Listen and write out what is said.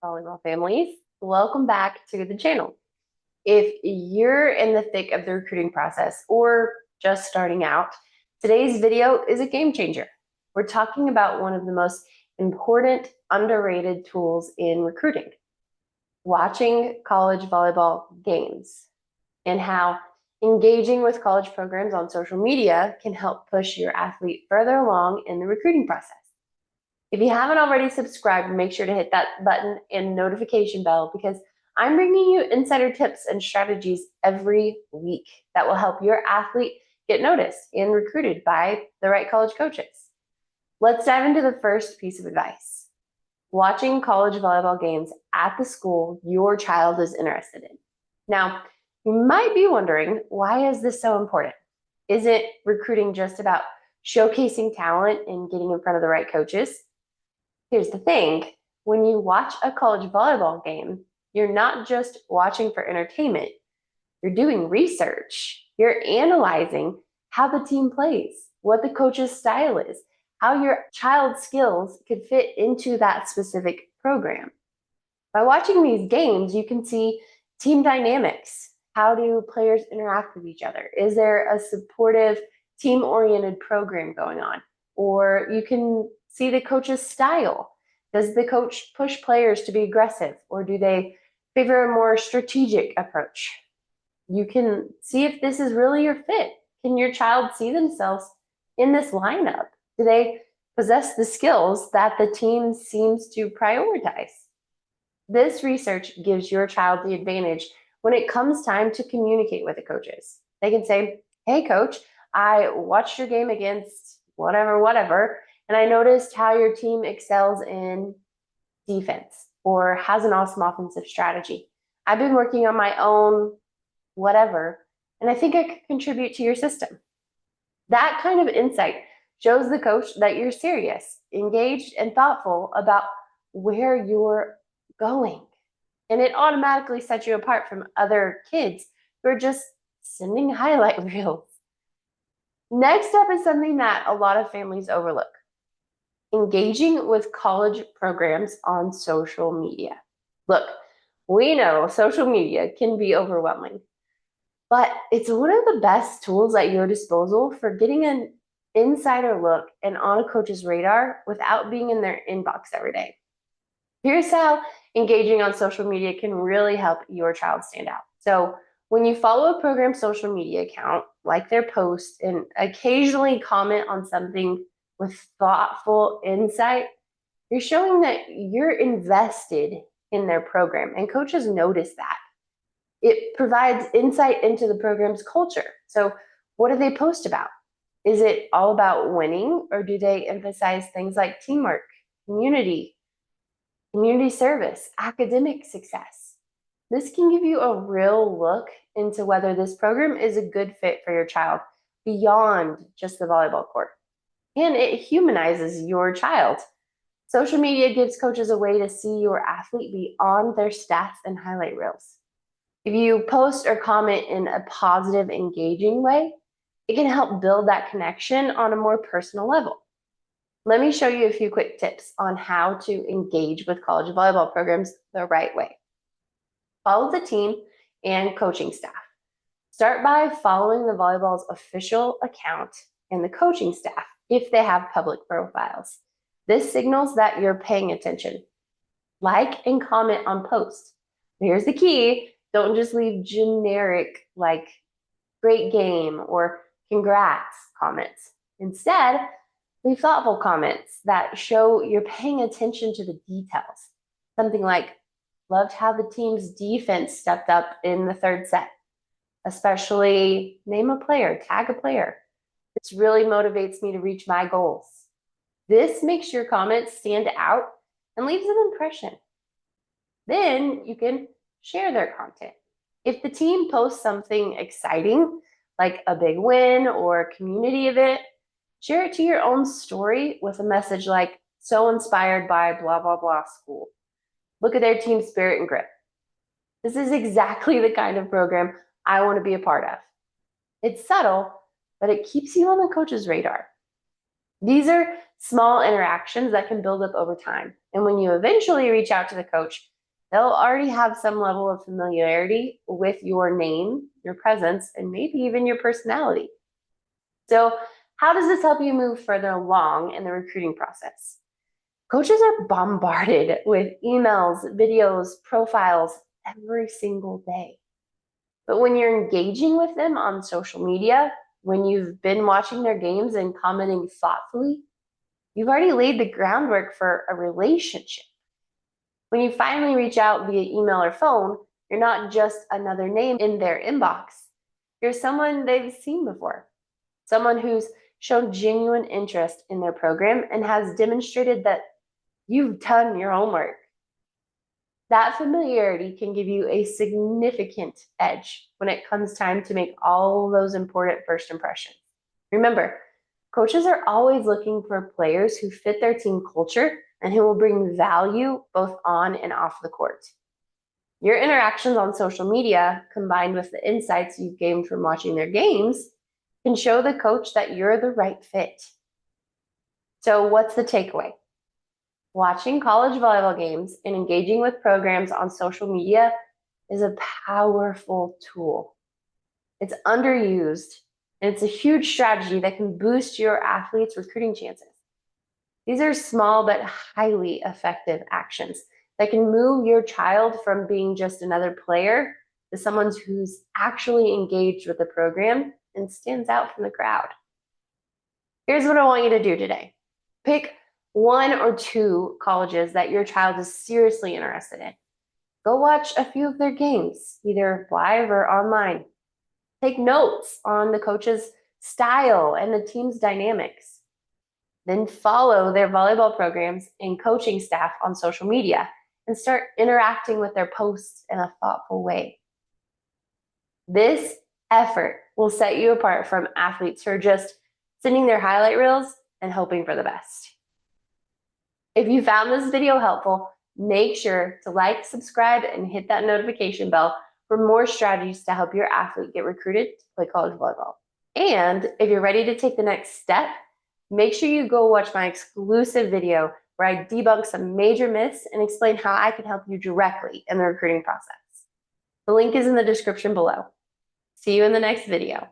volleyball families. Welcome back to the channel. If you're in the thick of the recruiting process or just starting out, today's video is a game changer. We're talking about one of the most important, underrated tools in recruiting, watching college volleyball games, and how engaging with college programs on social media can help push your athlete further along in the recruiting process. If you haven't already subscribed, make sure to hit that button and notification bell because I'm bringing you insider tips and strategies every week that will help your athlete get noticed and recruited by the right college coaches. Let's dive into the first piece of advice. Watching college volleyball games at the school your child is interested in. Now, you might be wondering, why is this so important? Isn't recruiting just about showcasing talent and getting in front of the right coaches? Here's the thing, when you watch a college volleyball game, you're not just watching for entertainment, you're doing research. You're analyzing how the team plays, what the coach's style is, how your child's skills could fit into that specific program. By watching these games, you can see team dynamics. How do players interact with each other? Is there a supportive, team-oriented program going on? Or you can see the coach's style. Does the coach push players to be aggressive, or do they favor a more strategic approach? You can see if this is really your fit. Can your child see themselves in this lineup? Do they possess the skills that the team seems to prioritize? This research gives your child the advantage when it comes time to communicate with the coaches. They can say, hey, coach, I watched your game against whatever, and I noticed how your team excels in defense or has an awesome offensive strategy. I've been working on my own whatever, and I think I could contribute to your system. That kind of insight shows the coach that you're serious, engaged, and thoughtful about where you're going. And it automatically sets you apart from other kids who are just sending highlight reels. Next up is something that a lot of families overlook: engaging with college programs on social media. Look, we know social media can be overwhelming, but it's one of the best tools at your disposal for getting an insider look and on a coach's radar without being in their inbox every day. Here's how engaging on social media can really help your child stand out. So when you follow a program's social media account, like their post, and occasionally comment on something with thoughtful insight, you're showing that you're invested in their program, and coaches notice that. It provides insight into the program's culture. So what do they post about? Is it all about winning, or do they emphasize things like teamwork, community service, academic success? This can give you a real look into whether this program is a good fit for your child beyond just the volleyball court. And it humanizes your child. Social media gives coaches a way to see your athlete beyond their stats and highlight reels. If you post or comment in a positive, engaging way, it can help build that connection on a more personal level. Let me show you a few quick tips on how to engage with college volleyball programs the right way. Follow the team and coaching staff. Start by following the volleyball's official account and the coaching staff if they have public profiles. This signals that you're paying attention. Like and comment on posts. Here's the key: don't just leave generic like great game or congrats comments. Instead, leave thoughtful comments that show you're paying attention to the details. Something like, loved how the team's defense stepped up in the third set. Especially name a player, tag a player. This really motivates me to reach my goals. This makes your comments stand out and leaves an impression. Then you can share their content. If the team posts something exciting, like a big win or a community event, share it to your own story with a message like, so inspired by blah, blah, blah school. Look at their team spirit and grit. This is exactly the kind of program I want to be a part of. It's subtle, but it keeps you on the coach's radar. These are small interactions that can build up over time. And when you eventually reach out to the coach, They'll already have some level of familiarity with your name, your presence, and maybe even your personality. So, how does this help you move further along in the recruiting process? Coaches are bombarded with emails, videos, profiles every single day. But when you're engaging with them on social media, when you've been watching their games and commenting thoughtfully, you've already laid the groundwork for a relationship. When you finally reach out via email or phone, you're not just another name in their inbox. You're someone they've seen before, someone who's shown genuine interest in their program and has demonstrated that you've done your homework. That familiarity can give you a significant edge when it comes time to make all those important first impressions. Remember, coaches are always looking for players who fit their team culture and who will bring value both on and off the court. Your interactions on social media, combined with the insights you've gained from watching their games, can show the coach that you're the right fit. So, what's the takeaway? Watching college volleyball games and engaging with programs on social media is a powerful tool. It's underused, and it's a huge strategy that can boost your athletes' recruiting chances. These are small but highly effective actions that can move your child from being just another player to someone who's actually engaged with the program and stands out from the crowd. Here's what I want you to do today. Pick one or two colleges that your child is seriously interested in. Go watch a few of their games, either live or online. Take notes on the coach's style and the team's dynamics. Then follow their volleyball programs and coaching staff on social media and start interacting with their posts in a thoughtful way. This effort will set you apart from athletes who are just sending their highlight reels and hoping for the best. If you found this video helpful, make sure to like, subscribe, and hit that notification bell for more strategies to help your athlete get recruited to play college volleyball. And if you're ready to take the next step, make sure you go watch my exclusive video where I debunk some major myths and explain how I can help you directly in the recruiting process. The link is in the description below. See you in the next video.